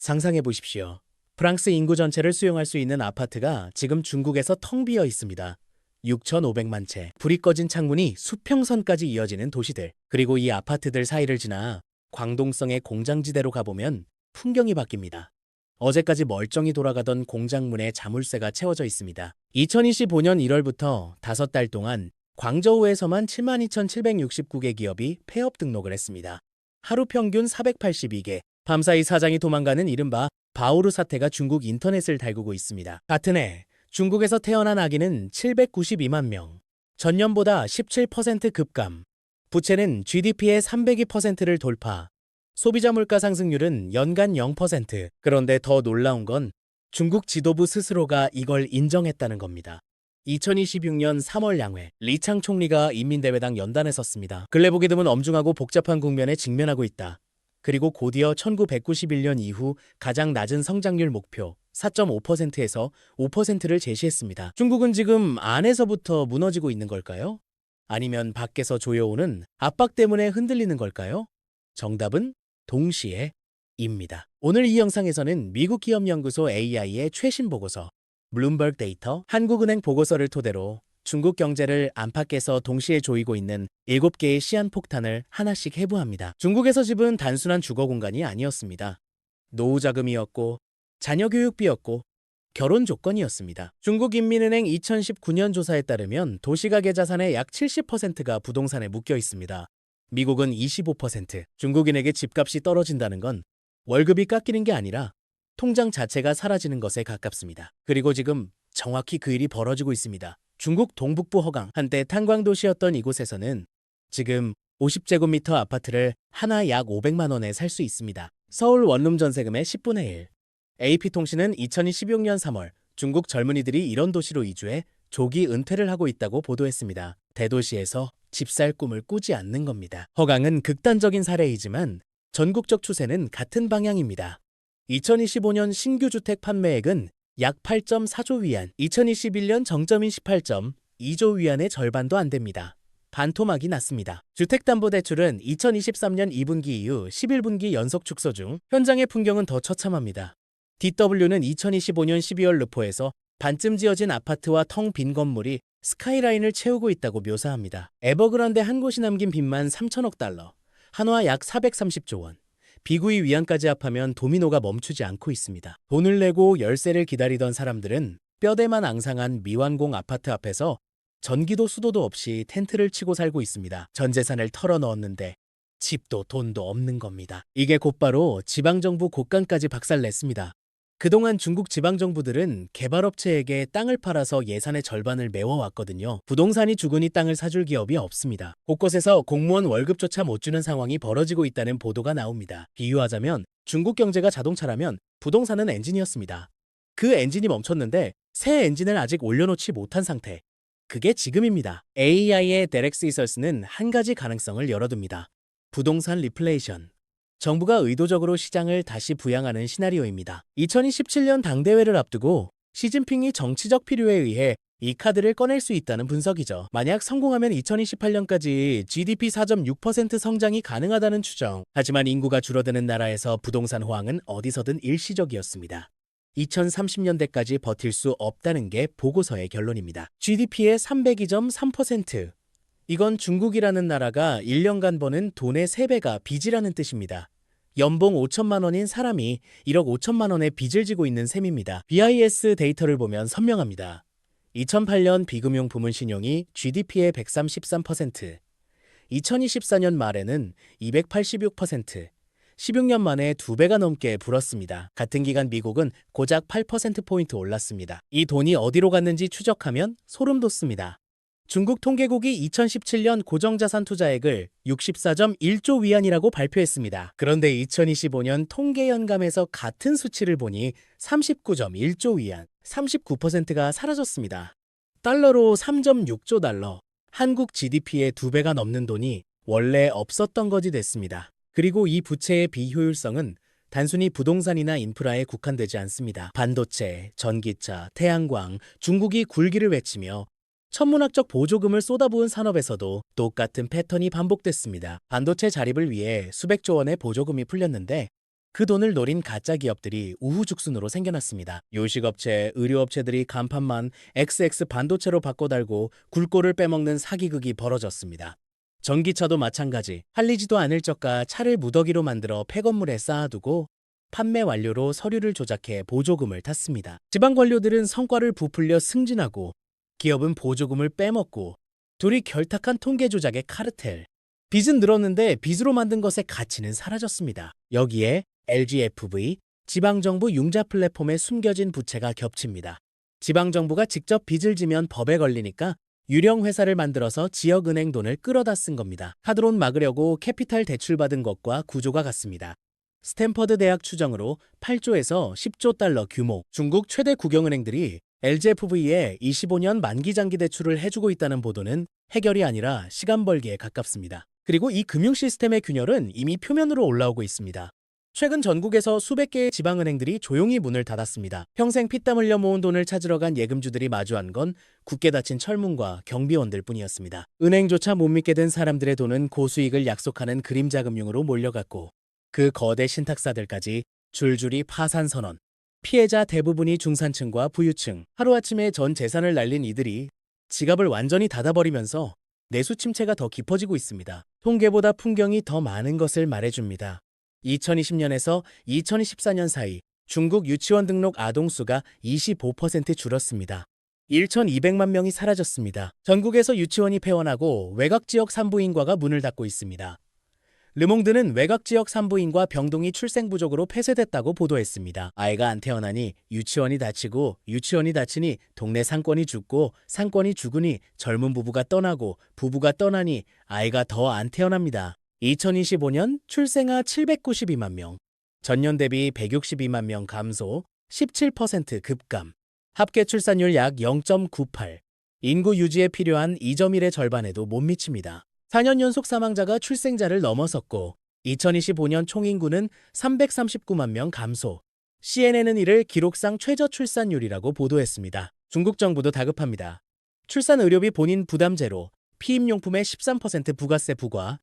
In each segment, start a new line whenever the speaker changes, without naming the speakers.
상상해 보십시오. 프랑스 인구 전체를 수용할 수 있는 아파트가 지금 중국에서 텅 비어 있습니다. 6,500만 채, 불이 꺼진 창문이 수평선까지 이어지는 도시들, 그리고 이 아파트들 사이를 지나 광동성의 공장지대로 가보면 풍경이 바뀝니다. 어제까지 멀쩡히 돌아가던 공장문에 자물쇠가 채워져 있습니다. 2025년 1월부터 5달 동안 광저우에서만 72,769개 기업이 폐업 등록을 했습니다. 하루 평균 482개, 밤사이 사장이 도망가는 이른바 바오르 사태가 중국 인터넷을 달구고 있습니다. 같은 해 중국에서 태어난 아기는 792만 명, 전년보다 17% 급감, 부채는 GDP의 302%를 돌파, 소비자 물가 상승률은 연간 0%. 그런데 더 놀라운 건 중국 지도부 스스로가 이걸 인정했다는 겁니다. 2026년 3월 양회, 리창 총리가 인민대회당 연단에 섰습니다. 근래 보기 드문 엄중하고 복잡한 국면에 직면하고 있다. 그리고 곧이어 1991년 이후 가장 낮은 성장률 목표 4.5%에서 5%를 제시했습니다. 중국은 지금 안에서부터 무너지고 있는 걸까요? 아니면 밖에서 조여오는 압박 때문에 흔들리는 걸까요? 정답은 동시에입니다. 오늘 이 영상에서는 미국 기업연구소 AI의 최신 보고서, 블룸버그 데이터, 한국은행 보고서를 토대로 중국 경제를 안팎에서 동시에 조이고 있는 7개의 시한폭탄을 하나씩 해부합니다. 중국에서 집은 단순한 주거 공간이 아니었습니다. 노후 자금이었고, 자녀 교육비였고, 결혼 조건이었습니다. 중국인민은행 2019년 조사에 따르면 도시가계 자산의 약 70%가 부동산에 묶여 있습니다. 미국은 25%. 중국인에게 집값이 떨어진다는 건 월급이 깎이는 게 아니라 통장 자체가 사라지는 것에 가깝습니다. 그리고 지금 정확히 그 일이 벌어지고 있습니다. 중국 동북부 허강, 한때 탄광도시였던 이곳에서는 지금 50제곱미터 아파트를 하나 약 500만 원에 살 수 있습니다. 서울 원룸 전세금의 10분의 1. AP통신은 2016년 3월 중국 젊은이들이 이런 도시로 이주해 조기 은퇴를 하고 있다고 보도했습니다. 대도시에서 집 살 꿈을 꾸지 않는 겁니다. 허강은 극단적인 사례이지만 전국적 추세는 같은 방향입니다. 2025년 신규 주택 판매액은 약 8.4조 위안, 2021년 정점인 18.2조 위안의 절반도 안 됩니다. 반토막이 났습니다. 주택담보대출은 2023년 2분기 이후 11분기 연속 축소 중 현장의 풍경은 더 처참합니다. DW는 2025년 12월 르포에서 반쯤 지어진 아파트와 텅 빈 건물이 스카이라인을 채우고 있다고 묘사합니다. 에버그란데 한 곳이 남긴 빚만 3천억 달러, 한화 약 430조 원. 비구이 위안까지 합하면 도미노가 멈추지 않고 있습니다. 돈을 내고 열세를 기다리던 사람들은 뼈대만 앙상한 미완공 아파트 앞에서 전기도 수도도 없이 텐트를 치고 살고 있습니다. 전 재산을 털어넣었는데 집도 돈도 없는 겁니다. 이게 곧바로 지방정부 곳간까지 박살냈습니다. 그동안 중국 지방정부들은 개발업체에게 땅을 팔아서 예산의 절반을 메워왔거든요. 부동산이 죽으니 땅을 사줄 기업이 없습니다. 곳곳에서 공무원 월급조차 못 주는 상황이 벌어지고 있다는 보도가 나옵니다. 비유하자면 중국 경제가 자동차라면 부동산은 엔진이었습니다. 그 엔진이 멈췄는데 새 엔진을 아직 올려놓지 못한 상태. 그게 지금입니다. AI의 데렉 시설스는 한 가지 가능성을 열어둡니다. 부동산 리플레이션. 정부가 의도적으로 시장을 다시 부양하는 시나리오입니다. 2027년 당대회를 앞두고 시진핑이 정치적 필요에 의해 이 카드를 꺼낼 수 있다는 분석이죠. 만약 성공하면 2028년까지 GDP 4.6% 성장이 가능하다는 추정. 하지만 인구가 줄어드는 나라에서 부동산 호황은 어디서든 일시적이었습니다. 2030년대까지 버틸 수 없다는 게 보고서의 결론입니다. GDP의 302.3%. 이건 중국이라는 나라가 1년간 버는 돈의 3배가 빚이라는 뜻입니다. 연봉 5천만 원인 사람이 1억 5천만 원의 빚을 지고 있는 셈입니다. BIS 데이터를 보면 선명합니다. 2008년 비금융 부문 신용이 GDP의 133%, 2024년 말에는 286%, 16년 만에 2배가 넘게 불었습니다. 같은 기간 미국은 고작 8%포인트 올랐습니다. 이 돈이 어디로 갔는지 추적하면 소름 돋습니다. 중국 통계국이 2017년 고정자산 투자액을 64.1조 위안이라고 발표했습니다. 그런데 2025년 통계연감에서 같은 수치를 보니 39.1조 위안, 39%가 사라졌습니다. 달러로 3.6조 달러, 한국 GDP의 2배가 넘는 돈이 원래 없었던 것이 됐습니다. 그리고 이 부채의 비효율성은 단순히 부동산이나 인프라에 국한되지 않습니다. 반도체, 전기차, 태양광, 중국이 굴기를 외치며 천문학적 보조금을 쏟아부은 산업에서도 똑같은 패턴이 반복됐습니다. 반도체 자립을 위해 수백조 원의 보조금이 풀렸는데 그 돈을 노린 가짜 기업들이 우후죽순으로 생겨났습니다. 요식업체, 의료업체들이 간판만 XX 반도체로 바꿔달고 굴골을 빼먹는 사기극이 벌어졌습니다. 전기차도 마찬가지. 팔리지도 않을 저가 차를 무더기로 만들어 폐건물에 쌓아두고 판매 완료로 서류를 조작해 보조금을 탔습니다. 지방 관료들은 성과를 부풀려 승진하고 기업은 보조금을 빼먹고 둘이 결탁한 통계 조작의 카르텔. 빚은 늘었는데 빚으로 만든 것의 가치는 사라졌습니다. 여기에 LGFV, 지방정부 융자 플랫폼에 숨겨진 부채가 겹칩니다. 지방정부가 직접 빚을 지면 법에 걸리니까 유령 회사를 만들어서 지역은행 돈을 끌어다 쓴 겁니다. 카드론 막으려고 캐피탈 대출받은 것과 구조가 같습니다. 스탠퍼드 대학 추정으로 8조에서 10조 달러 규모, 중국 최대 국영은행들이 LGFV에 25년 만기 장기 대출을 해주고 있다는 보도는 해결이 아니라 시간 벌기에 가깝습니다. 그리고 이 금융 시스템의 균열은 이미 표면으로 올라오고 있습니다. 최근 전국에서 수백 개의 지방은행들이 조용히 문을 닫았습니다. 평생 피땀 흘려 모은 돈을 찾으러 간 예금주들이 마주한 건 굳게 닫힌 철문과 경비원들 뿐이었습니다. 은행조차 못 믿게 된 사람들의 돈은 고수익을 약속하는 그림자 금융으로 몰려갔고 그 거대 신탁사들까지 줄줄이 파산 선언. 피해자 대부분이 중산층과 부유층. 하루아침에 전 재산을 날린 이들이 지갑을 완전히 닫아버리면서 내수 침체가 더 깊어지고 있습니다. 통계보다 풍경이 더 많은 것을 말해줍니다. 2020년에서 2024년 사이 중국 유치원 등록 아동 수가 25% 줄었습니다. 1,200만 명이 사라졌습니다. 전국에서 유치원이 폐원하고 외곽지역 산부인과가 문을 닫고 있습니다. 르몽드는 외곽지역 산부인과 병동이 출생 부족으로 폐쇄됐다고 보도했습니다. 아이가 안 태어나니 유치원이 닫히고 유치원이 닫히니 동네 상권이 죽고 상권이 죽으니 젊은 부부가 떠나고 부부가 떠나니 아이가 더 안 태어납니다. 2025년 출생아 792만 명, 전년 대비 162만 명 감소, 17% 급감, 합계 출산율 약 0.98, 인구 유지에 필요한 2.1의 절반에도 못 미칩니다. 4년 연속 사망자가 출생자를 넘어섰고 2025년 총인구는 339만 명 감소. CNN은 이를 기록상 최저 출산율이라고 보도했습니다. 중국 정부도 다급합니다. 출산 의료비 본인 부담 제로, 피임용품의 13% 부가세 부과,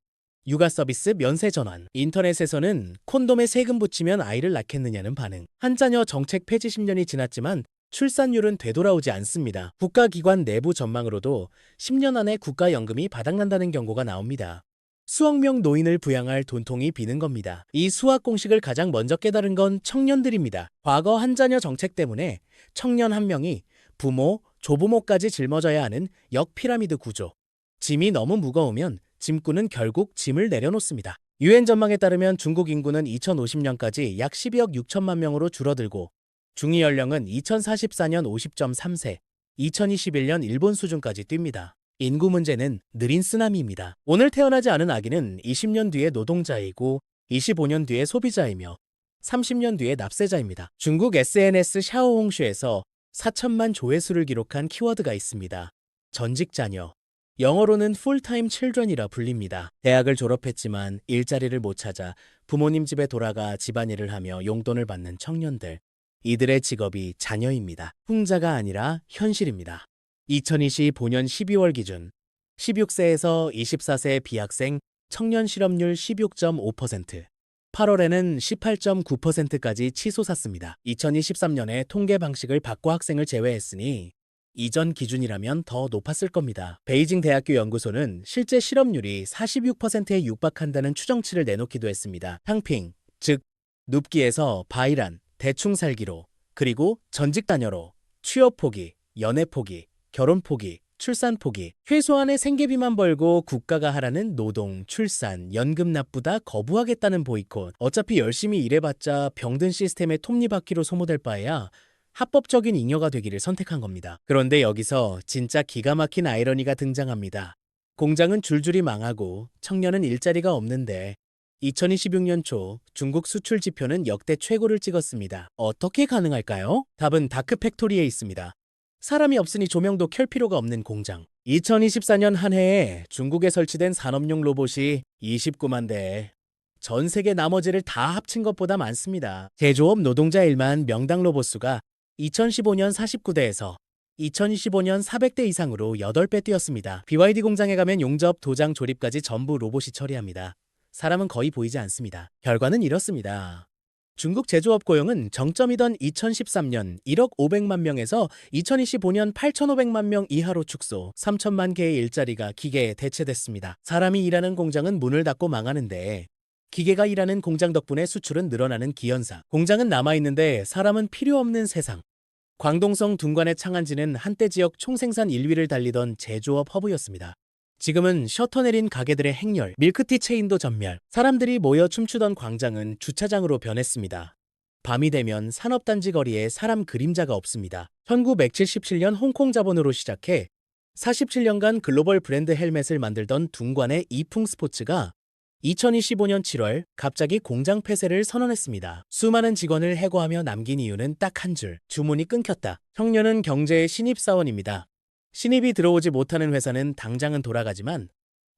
육아 서비스 면세 전환. 인터넷에서는 콘돔에 세금 붙이면 아이를 낳겠느냐는 반응. 한 자녀 정책 폐지 10년이 지났지만 출산율은 되돌아오지 않습니다. 국가기관 내부 전망으로도 10년 안에 국가연금이 바닥난다는 경고가 나옵니다. 수억 명 노인을 부양할 돈통이 비는 겁니다. 이 수학 공식을 가장 먼저 깨달은 건 청년들입니다. 과거 한 자녀 정책 때문에 청년 한 명이 부모, 조부모까지 짊어져야 하는 역피라미드 구조. 짐이 너무 무거우면 짐꾼은 결국 짐을 내려놓습니다. 유엔 전망에 따르면 중국 인구는 2050년까지 약 12억 6천만 명으로 줄어들고 중위 연령은 2044년 50.3세, 2021년 일본 수준까지 뜁니다. 인구 문제는 느린 쓰나미입니다. 오늘 태어나지 않은 아기는 20년 뒤에 노동자이고 25년 뒤에 소비자이며 30년 뒤에 납세자입니다. 중국 SNS 샤오홍슈에서 4천만 조회수를 기록한 키워드가 있습니다. 전직 자녀. 영어로는 full-time children이라 불립니다. 대학을 졸업했지만 일자리를 못 찾아 부모님 집에 돌아가 집안일을 하며 용돈을 받는 청년들. 이들의 직업이 자녀입니다. 풍자가 아니라 현실입니다. 2025년 12월 기준 16세에서 24세 비학생 청년 실업률 16.5%, 8월에는 18.9%까지 치솟았습니다. 2023년에 통계 방식을 바꿔 학생을 제외했으니 이전 기준이라면 더 높았을 겁니다. 베이징 대학교 연구소는 실제 실업률이 46%에 육박한다는 추정치를 내놓기도 했습니다. 탕핑, 즉 눕기에서 바이란, 대충 살기로, 그리고 전직 단여로, 취업 포기, 연애 포기, 결혼 포기, 출산 포기, 최소한의 생계비만 벌고 국가가 하라는 노동, 출산, 연금 납부다 거부하겠다는 보이콧. 어차피 열심히 일해봤자 병든 시스템의 톱니바퀴로 소모될 바에야 합법적인 잉여가 되기를 선택한 겁니다. 그런데 여기서 진짜 기가 막힌 아이러니가 등장합니다. 공장은 줄줄이 망하고 청년은 일자리가 없는데 2026년 초 중국 수출 지표는 역대 최고를 찍었습니다. 어떻게 가능할까요? 답은 다크팩토리에 있습니다. 사람이 없으니 조명도 켤 필요가 없는 공장. 2024년 한 해에 중국에 설치된 산업용 로봇이 29만 대. 전 세계 나머지를 다 합친 것보다 많습니다. 제조업 노동자 일만 명당 로봇 수가 2015년 49대에서 2025년 400대 이상으로 8배 뛰었습니다. BYD 공장에 가면 용접, 도장, 조립까지 전부 로봇이 처리합니다. 사람은 거의 보이지 않습니다. 결과는 이렇습니다. 중국 제조업 고용은 정점이던 2013년 1억 500만 명에서 2025년 8,500만 명 이하로 축소, 3천만 개의 일자리가 기계에 대체됐습니다. 사람이 일하는 공장은 문을 닫고 망하는데 기계가 일하는 공장 덕분에 수출은 늘어나는 기현상. 공장은 남아있는데 사람은 필요 없는 세상. 광동성 둔관의 창안지는 한때 지역 총생산 1위를 달리던 제조업 허브였습니다. 지금은 셔터 내린 가게들의 행렬, 밀크티 체인도 전멸, 사람들이 모여 춤추던 광장은 주차장으로 변했습니다. 밤이 되면 산업단지 거리에 사람 그림자가 없습니다. 1977년 홍콩 자본으로 시작해 47년간 글로벌 브랜드 헬멧을 만들던 둔관의 이풍 스포츠가 2025년 7월 갑자기 공장 폐쇄를 선언했습니다. 수많은 직원을 해고하며 남긴 이유는 딱 한 줄, 주문이 끊겼다. 청년은 경제의 신입사원입니다. 신입이 들어오지 못하는 회사는 당장은 돌아가지만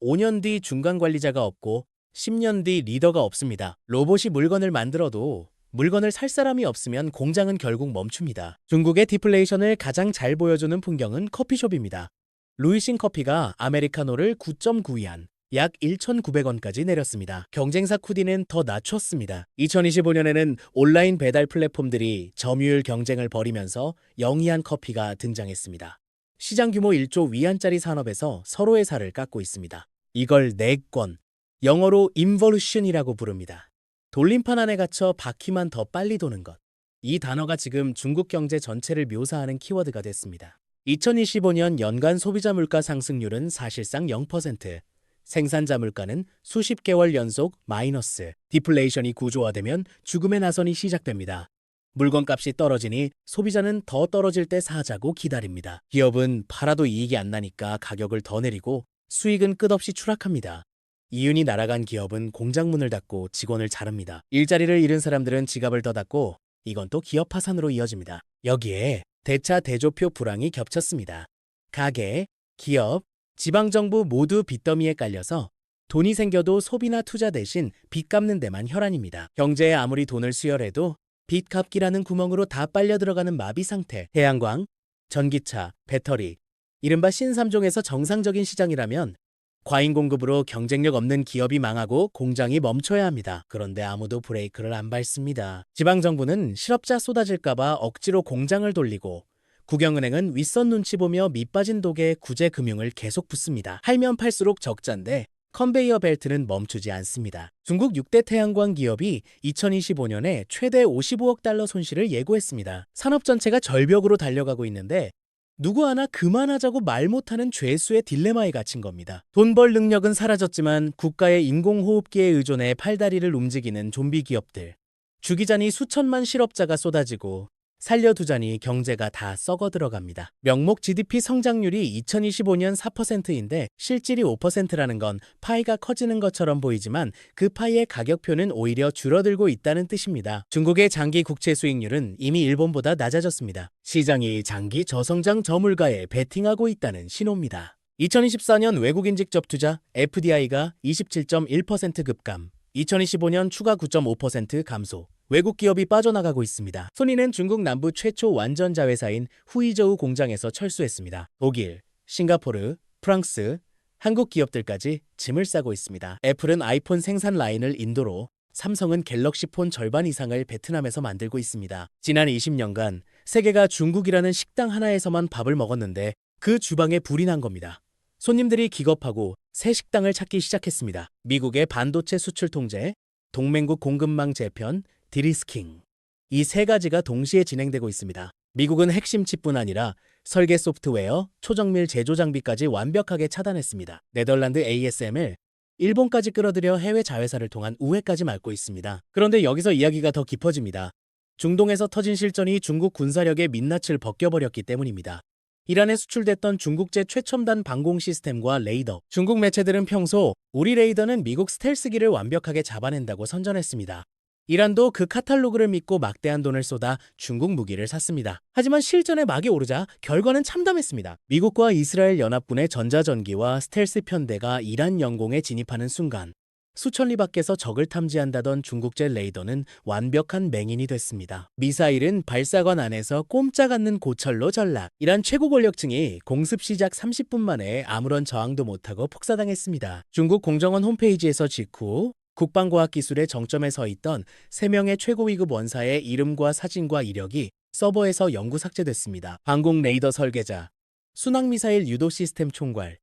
5년 뒤 중간 관리자가 없고 10년 뒤 리더가 없습니다. 로봇이 물건을 만들어도 물건을 살 사람이 없으면 공장은 결국 멈춥니다. 중국의 디플레이션을 가장 잘 보여주는 풍경은 커피숍입니다. 루이싱 커피가 아메리카노를 9.9위안, 약 1,900원까지 내렸습니다. 경쟁사 쿠디는 더 낮췄습니다. 2025년에는 온라인 배달 플랫폼들이 점유율 경쟁을 벌이면서 영위한 커피가 등장했습니다. 시장 규모 1조 위안짜리 산업에서 서로의 살을 깎고 있습니다. 이걸 내권, 영어로 인버루션이라고 부릅니다. 돌림판 안에 갇혀 바퀴만 더 빨리 도는 것. 이 단어가 지금 중국 경제 전체를 묘사하는 키워드가 됐습니다. 2025년 연간 소비자 물가 상승률은 사실상 0%, 생산자 물가는 수십 개월 연속 마이너스, 디플레이션이 구조화되면 죽음의 나선이 시작됩니다. 물건값이 떨어지니 소비자는 더 떨어질 때 사자고 기다립니다. 기업은 팔아도 이익이 안 나니까 가격을 더 내리고 수익은 끝없이 추락합니다. 이윤이 날아간 기업은 공장 문을 닫고 직원을 자릅니다. 일자리를 잃은 사람들은 지갑을 더 닫고 이건 또 기업 파산으로 이어집니다. 여기에 대차 대조표 불황이 겹쳤습니다. 가게, 기업, 지방정부 모두 빚더미에 깔려서 돈이 생겨도 소비나 투자 대신 빚 갚는 데만 혈안입니다. 경제에 아무리 돈을 수혈해도 빚 갚기라는 구멍으로 다 빨려 들어가는 마비 상태. 태양광, 전기차, 배터리, 이른바 신삼종에서 정상적인 시장이라면 과잉 공급으로 경쟁력 없는 기업이 망하고 공장이 멈춰야 합니다. 그런데 아무도 브레이크를 안 밟습니다. 지방정부는 실업자 쏟아질까봐 억지로 공장을 돌리고 국영은행은 윗선 눈치 보며 밑빠진 독에 구제 금융을 계속 붓습니다. 팔면 팔수록 적자인데 컨베이어 벨트는 멈추지 않습니다. 중국 6대 태양광 기업이 2025년에 최대 55억 달러 손실을 예고했습니다. 산업 전체가 절벽으로 달려가고 있는데 누구 하나 그만하자고 말 못하는 죄수의 딜레마에 갇힌 겁니다. 돈 벌 능력은 사라졌지만 국가의 인공호흡기에 의존해 팔다리를 움직이는 좀비 기업들. 죽이자니 수천만 실업자가 쏟아지고 살려두자니 경제가 다 썩어 들어갑니다. 명목 GDP 성장률이 2025년 4%인데 실질이 5%라는 건 파이가 커지는 것처럼 보이지만 그 파이의 가격표는 오히려 줄어들고 있다는 뜻입니다. 중국의 장기 국채 수익률은 이미 일본보다 낮아졌습니다. 시장이 장기 저성장 저물가에 베팅하고 있다는 신호입니다. 2024년 외국인 직접 투자 FDI가 27.1% 급감, 2025년 추가 9.5% 감소. 외국 기업이 빠져나가고 있습니다. 소니는 중국 남부 최초 완전 자회사인 후이저우 공장에서 철수했습니다. 독일, 싱가포르, 프랑스, 한국 기업들까지 짐을 싸고 있습니다. 애플은 아이폰 생산 라인을 인도로, 삼성은 갤럭시 폰 절반 이상을 베트남에서 만들고 있습니다. 지난 20년간 세계가 중국이라는 식당 하나에서만 밥을 먹었는데 그 주방에 불이 난 겁니다. 손님들이 기겁하고 새 식당을 찾기 시작했습니다. 미국의 반도체 수출 통제, 동맹국 공급망 재편, 디리스킹. 이 세 가지가 동시에 진행되고 있습니다. 미국은 핵심 칩뿐 아니라 설계 소프트웨어, 초정밀 제조 장비까지 완벽하게 차단했습니다. 네덜란드 ASM을 일본까지 끌어들여 해외 자회사를 통한 우회까지 막고 있습니다. 그런데 여기서 이야기가 더 깊어집니다. 중동에서 터진 실전이 중국 군사력의 민낯을 벗겨버렸기 때문입니다. 이란에 수출됐던 중국제 최첨단 방공 시스템과 레이더. 중국 매체들은 평소 우리 레이더는 미국 스텔스기를 완벽하게 잡아낸다고 선전했습니다. 이란도 그 카탈로그를 믿고 막대한 돈을 쏟아 중국 무기를 샀습니다. 하지만 실전에 막이 오르자 결과는 참담했습니다. 미국과 이스라엘 연합군의 전자전기와 스텔스 편대가 이란 영공에 진입하는 순간 수천 리 밖에서 적을 탐지한다던 중국제 레이더는 완벽한 맹인이 됐습니다. 미사일은 발사관 안에서 꼼짝 않는 고철로 전락. 이란 최고 권력층이 공습 시작 30분 만에 아무런 저항도 못하고 폭사당했습니다. 중국 공정원 홈페이지에서 직후 국방과학기술의 정점에 서 있던 3명의 최고 위급 원사의 이름과 사진과 이력이 서버에서 영구 삭제됐습니다. 항공 레이더 설계자, 순항미사일 유도 시스템 총괄,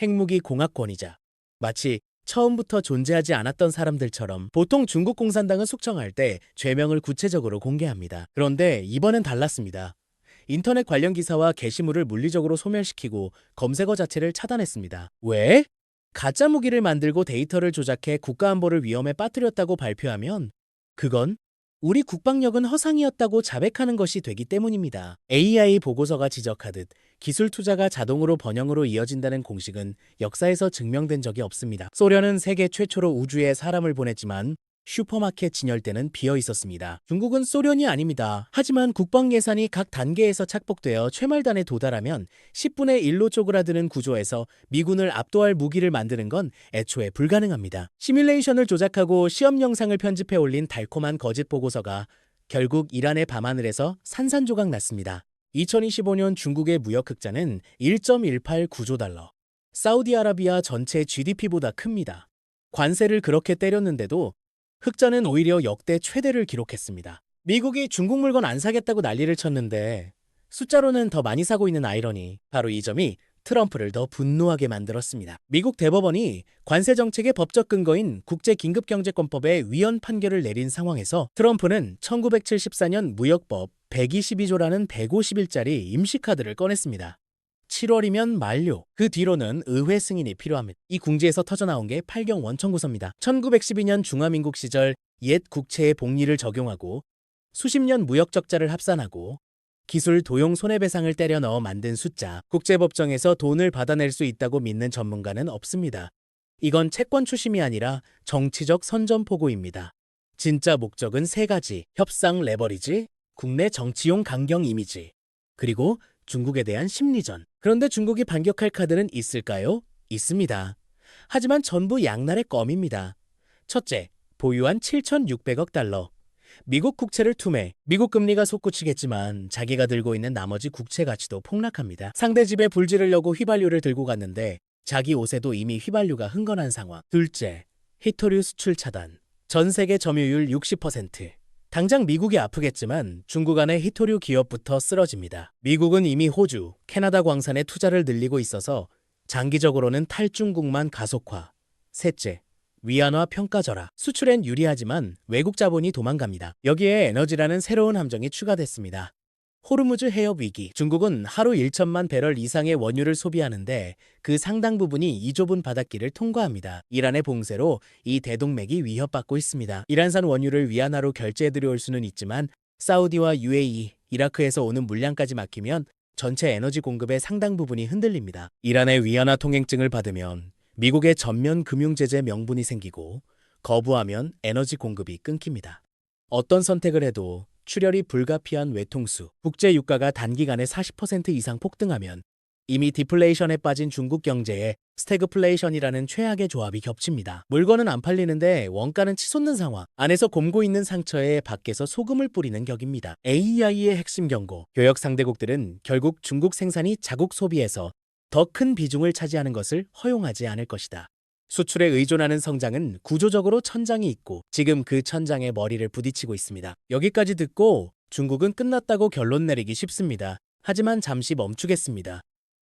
핵무기 공학 권위자. 마치 처음부터 존재하지 않았던 사람들처럼 보통 중국 공산당은 숙청할 때 죄명을 구체적으로 공개합니다. 그런데 이번엔 달랐습니다. 인터넷 관련 기사와 게시물을 물리적으로 소멸시키고 검색어 자체를 차단했습니다. 왜? 가짜 무기를 만들고 데이터를 조작해 국가안보를 위험에 빠뜨렸다고 발표하면 그건 우리 국방력은 허상이었다고 자백하는 것이 되기 때문입니다. AI 보고서가 지적하듯 기술 투자가 자동으로 번영으로 이어진다는 공식은 역사에서 증명된 적이 없습니다. 소련은 세계 최초로 우주에 사람을 보냈지만 슈퍼마켓 진열대는 비어 있었습니다. 중국은 소련이 아닙니다. 하지만 국방 예산이 각 단계에서 착복되어 최말단에 도달하면 10분의 1로 쪼그라드는 구조에서 미군을 압도할 무기를 만드는 건 애초에 불가능합니다. 시뮬레이션을 조작하고 시험 영상을 편집해 올린 달콤한 거짓 보고서가 결국 이란의 밤하늘에서 산산조각 났습니다. 2025년 중국의 무역 흑자는 1.189조 달러. 사우디아라비아 전체 GDP보다 큽니다. 관세를 그렇게 때렸는데도 흑자는 오히려 역대 최대를 기록했습니다. 미국이 중국 물건 안 사겠다고 난리를 쳤는데 숫자로는 더 많이 사고 있는 아이러니, 바로 이 점이 트럼프를 더 분노하게 만들었습니다. 미국 대법원이 관세 정책의 법적 근거인 국제긴급경제권법에 위헌 판결을 내린 상황에서 트럼프는 1974년 무역법 122조라는 150일짜리 임시카드를 꺼냈습니다. 7월이면 만료. 그 뒤로는 의회 승인이 필요합니다. 이 궁지에서 터져나온 게 8경 원청구서입니다. 1912년 중화민국 시절 옛 국채의 복리를 적용하고 수십 년 무역 적자를 합산하고 기술 도용 손해배상을 때려 넣어 만든 숫자. 국제법정에서 돈을 받아낼 수 있다고 믿는 전문가는 없습니다. 이건 채권 추심이 아니라 정치적 선전포고입니다. 진짜 목적은 3가지. 협상 레버리지, 국내 정치용 강경 이미지, 그리고 중국에 대한 심리전. 그런데 중국이 반격할 카드는 있을까요? 있습니다. 하지만 전부 양날의 검입니다. 첫째, 보유한 7,600억 달러. 미국 국채를 투매. 미국 금리가 솟구치겠지만 자기가 들고 있는 나머지 국채 가치도 폭락합니다. 상대 집에 불 지르려고 휘발유를 들고 갔는데 자기 옷에도 이미 휘발유가 흥건한 상황. 둘째, 히토류 수출 차단. 전 세계 점유율 60%. 당장 미국이 아프겠지만 중국 안의 히토류 기업부터 쓰러집니다. 미국은 이미 호주, 캐나다 광산에 투자를 늘리고 있어서 장기적으로는 탈중국만 가속화. 셋째, 위안화 평가절하. 수출엔 유리하지만 외국 자본이 도망갑니다. 여기에 에너지라는 새로운 함정이 추가됐습니다. 호르무즈 해협 위기. 중국은 하루 1천만 배럴 이상의 원유를 소비하는데 그 상당 부분이 이 좁은 바닷길을 통과합니다. 이란의 봉쇄로 이 대동맥이 위협받고 있습니다. 이란산 원유를 위안화로 결제해 들여올 수는 있지만 사우디와 UAE, 이라크에서 오는 물량까지 막히면 전체 에너지 공급의 상당 부분이 흔들립니다. 이란의 위안화 통행증을 받으면 미국의 전면 금융제재 명분이 생기고 거부하면 에너지 공급이 끊깁니다. 어떤 선택을 해도 출혈이 불가피한 외통수, 국제 유가가 단기간에 40% 이상 폭등하면 이미 디플레이션에 빠진 중국 경제에 스태그플레이션이라는 최악의 조합이 겹칩니다. 물건은 안 팔리는데 원가는 치솟는 상황. 안에서 곪고 있는 상처에 밖에서 소금을 뿌리는 격입니다. AI의 핵심 경고. 교역 상대국들은 결국 중국 생산이 자국 소비에서 더 큰 비중을 차지하는 것을 허용하지 않을 것이다. 수출에 의존하는 성장은 구조적으로 천장이 있고 지금 그 천장에 머리를 부딪히고 있습니다. 여기까지 듣고 중국은 끝났다고 결론 내리기 쉽습니다. 하지만 잠시 멈추겠습니다.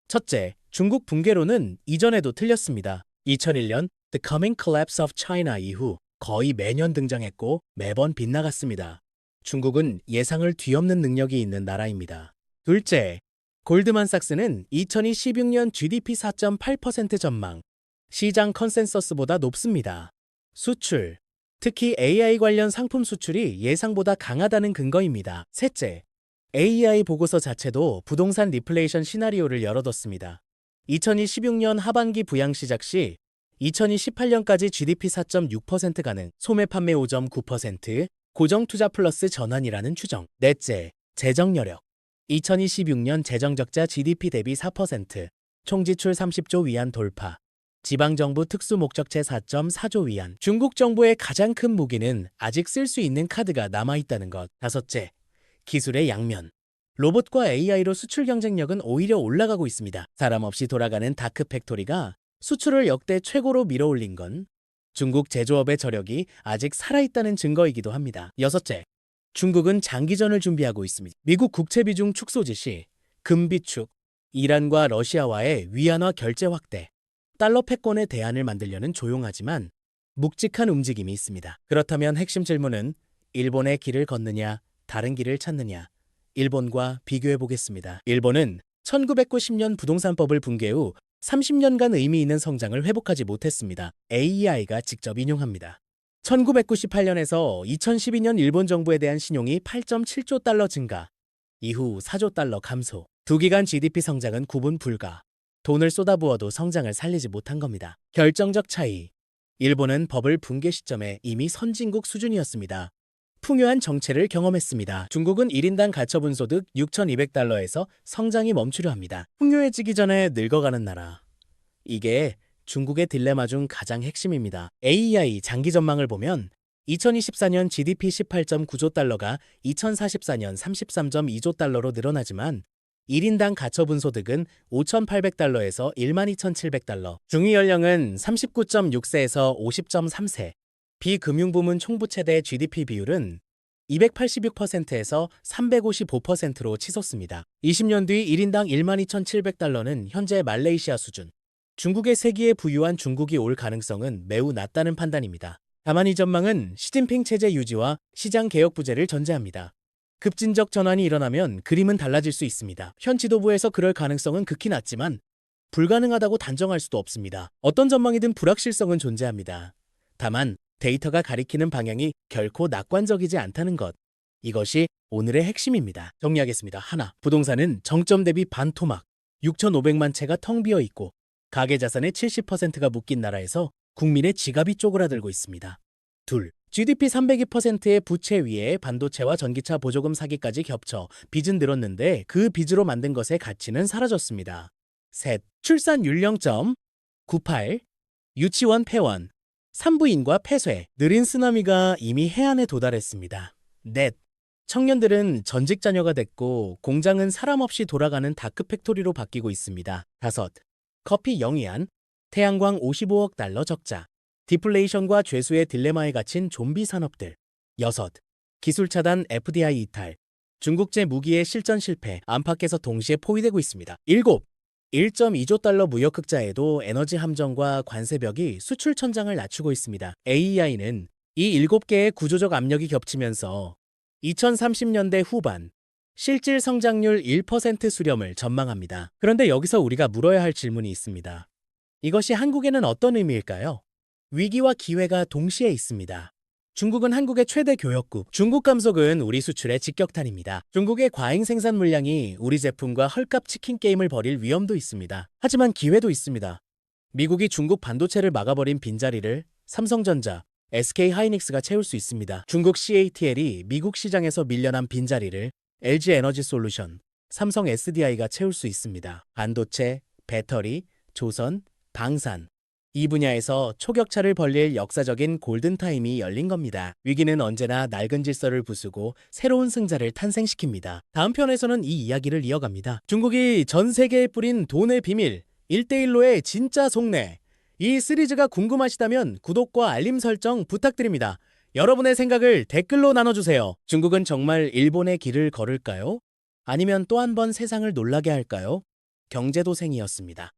첫째, 중국 붕괴론은 이전에도 틀렸습니다. 2001년 The Coming Collapse of China 이후 거의 매년 등장했고 매번 빗나갔습니다. 중국은 예상을 뒤엎는 능력이 있는 나라입니다. 둘째, 골드만삭스는 2016년 GDP 4.8% 전망, 시장 컨센서스보다 높습니다. 수출, 특히 AI 관련 상품 수출이 예상보다 강하다는 근거입니다. 셋째, AI 보고서 자체도 부동산 리플레이션 시나리오를 열어뒀습니다. 2016년 하반기 부양 시작 시 2018년까지 GDP 4.6% 가능, 소매 판매 5.9%, 고정 투자 플러스 전환이라는 추정. 넷째, 재정 여력. 2026년 재정 적자 GDP 대비 4%, 총지출 30조 위안 돌파. 지방정부 특수목적채 4.4조 위안. 중국 정부의 가장 큰 무기는 아직 쓸 수 있는 카드가 남아있다는 것. 다섯째, 기술의 양면. 로봇과 AI로 수출 경쟁력은 오히려 올라가고 있습니다. 사람 없이 돌아가는 다크 팩토리가 수출을 역대 최고로 밀어올린 건 중국 제조업의 저력이 아직 살아있다는 증거이기도 합니다. 여섯째, 중국은 장기전을 준비하고 있습니다. 미국 국채 비중 축소 지시, 금비축, 이란과 러시아와의 위안화 결제 확대, 달러 패권의 대안을 만들려는 조용하지만 묵직한 움직임이 있습니다. 그렇다면 핵심 질문은 일본의 길을 걷느냐, 다른 길을 찾느냐, 일본과 비교해 보겠습니다. 일본은 1990년 부동산법을 붕괴 후 30년간 의미 있는 성장을 회복하지 못했습니다. AEI가 직접 인용합니다. 1998년에서 2012년 일본 정부에 대한 신용이 8.7조 달러 증가, 이후 4조 달러 감소, 두 기간 GDP 성장은 구분 불가. 돈을 쏟아부어도 성장을 살리지 못한 겁니다. 결정적 차이. 일본은 버블 붕괴 시점에 이미 선진국 수준이었습니다. 풍요한 정체를 경험했습니다. 중국은 1인당 가처분 소득 6,200달러에서 성장이 멈추려 합니다. 풍요해지기 전에 늙어가는 나라. 이게 중국의 딜레마 중 가장 핵심입니다. AEI 장기 전망을 보면 2024년 GDP 18.9조 달러가 2044년 33.2조 달러로 늘어나지만 1인당 가처분 소득은 5,800달러에서 12,700달러, 중위 연령은 39.6세에서 50.3세, 비금융 부문 총부 최대 GDP 비율은 286%에서 355%로 치솟습니다. 20년 뒤 1인당 12,700달러는 현재 말레이시아 수준. 중국의 세기에 부유한 중국이 올 가능성은 매우 낮다는 판단입니다. 다만 이 전망은 시진핑 체제 유지와 시장 개혁 부재를 전제합니다. 급진적 전환이 일어나면 그림은 달라질 수 있습니다. 현 지도부에서 그럴 가능성은 극히 낮지만 불가능하다고 단정할 수도 없습니다. 어떤 전망이든 불확실성은 존재합니다. 다만 데이터가 가리키는 방향이 결코 낙관적이지 않다는 것. 이것이 오늘의 핵심입니다. 정리하겠습니다. 하나, 부동산은 정점 대비 반토막, 6,500만 채가 텅 비어 있고 가계자산의 70%가 묶인 나라에서 국민의 지갑이 쪼그라들고 있습니다. 둘, GDP 302%의 부채 위에 반도체와 전기차 보조금 사기까지 겹쳐 빚은 늘었는데 그 빚으로 만든 것의 가치는 사라졌습니다. 셋, 출산율 0.98, 유치원 폐원, 산부인과 폐쇄, 느린 쓰나미가 이미 해안에 도달했습니다. 넷, 청년들은 전직 자녀가 됐고 공장은 사람 없이 돌아가는 다크팩토리로 바뀌고 있습니다. 다섯, 커피 영위안, 태양광 55억 달러 적자, 디플레이션과 죄수의 딜레마에 갇힌 좀비 산업들. 여섯, 기술 차단 FDI 이탈, 중국제 무기의 실전 실패, 안팎에서 동시에 포위되고 있습니다. 일곱, 1.2조 달러 무역 흑자에도 에너지 함정과 관세벽이 수출 천장을 낮추고 있습니다. AEI는 이 7개의 구조적 압력이 겹치면서 2030년대 후반 실질 성장률 1% 수렴을 전망합니다. 그런데 여기서 우리가 물어야 할 질문이 있습니다. 이것이 한국에는 어떤 의미일까요? 위기와 기회가 동시에 있습니다. 중국은 한국의 최대 교역국, 중국 감속은 우리 수출의 직격탄입니다. 중국의 과잉 생산 물량이 우리 제품과 헐값 치킨 게임을 벌일 위험도 있습니다. 하지만 기회도 있습니다. 미국이 중국 반도체를 막아버린 빈자리를 삼성전자, SK하이닉스가 채울 수 있습니다. 중국 CATL이 미국 시장에서 밀려난 빈자리를 LG에너지솔루션, 삼성 SDI가 채울 수 있습니다. 반도체, 배터리, 조선, 방산, 이 분야에서 초격차를 벌릴 역사적인 골든타임이 열린 겁니다. 위기는 언제나 낡은 질서를 부수고 새로운 승자를 탄생시킵니다. 다음 편에서는 이 이야기를 이어갑니다. 중국이 전 세계에 뿌린 돈의 비밀, 1대1로의 진짜 속내. 이 시리즈가 궁금하시다면 구독과 알림 설정 부탁드립니다. 여러분의 생각을 댓글로 나눠주세요. 중국은 정말 일본의 길을 걸을까요? 아니면 또 한 번 세상을 놀라게 할까요? 경제도생이었습니다.